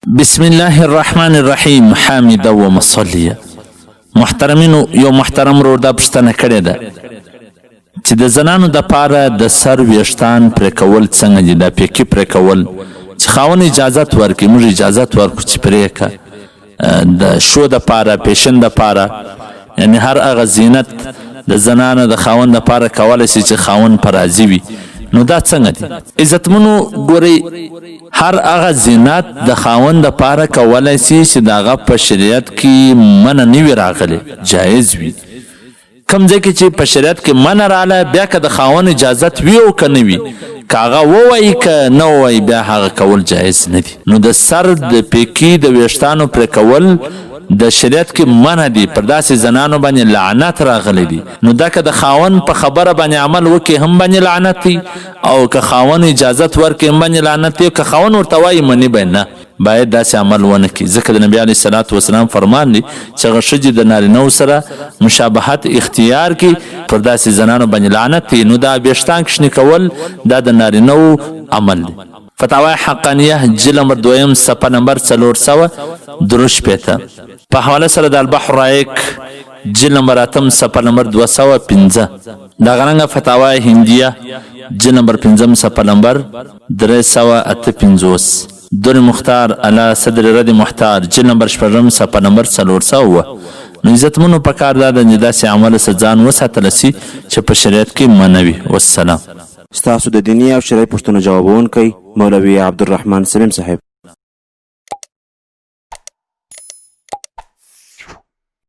بسم الله الرحمن الرحیم. حامد و مصلیه. محترمینو، یو محترم ورور دا پوښتنه کړې ده چې د زنانو د پاره د سر ویښتان پرې کول څنګه دي، دا پیکي پرې کول چې خاوند اجازت ورکړي، موږ اجازت ورکړو چې پرې کړه د شو د پاره، پیشن د پاره، یعنی هر هغه زینت د زنانو د خاوند د پاره کولی شي چې خاوند په راضي وي. نو دا څنګه دي عزتمنو؟ ګورئ، هر هغه زینت د خاوند د پاره کولی شي چې د هغه په شریعت کې منع نه وي راغلی، جایز وي. کوم ځای کې چې په شریعت کې منع راغلی، بیا که د خاوند اجازت وي او که نه وي، که هغه ووایي که نه ووایي، بیا هغه کول جایز نه دي. نو د سر د پیکي د ویښتانو پرې کول د شریعت کې منع دي، پر داسې زنانو باندې لعنت راغلی دي. نو دا که د خاوند په خبره باندې عمل وکړي هم باندې لعنت دی، او که خاوند اجازت ورکړي هم باندې لعنت دی، او که خاوند ورته وایي مني به نه، باید داسې عمل ونه کړي. ځکه د نبي علیه صلات وسلام فرمان دی چې هغه ښځې د نارینهو سره مشابهت اختیار کړي، پر داسې زنانو باندې لعنت دی. نو دا ویښتان کشنې کول دا د نارینهو عمل دی. فتاوی حقانیه جلد نمبر 2 صفحه نمبر 463 په حواله سره د البحر رایق جلد نمبر 8 صفحه نمبر 205. دا غرنګه فتاوی هندیه جلد نمبر 5 صفحه نمبر 358. دور مختار علی صدر رد محتار جلد نمبر 6 صفحه نمبر 400. نو عزتمنو په کار دا د داسې عمل څخه ځان وساتلی شي چې په شریعت کې منع وي. والسلام. ستاسو د دیني او شرعي پوښتنو جوابونکی مولوي عبدالرحمن سلیم صاحب.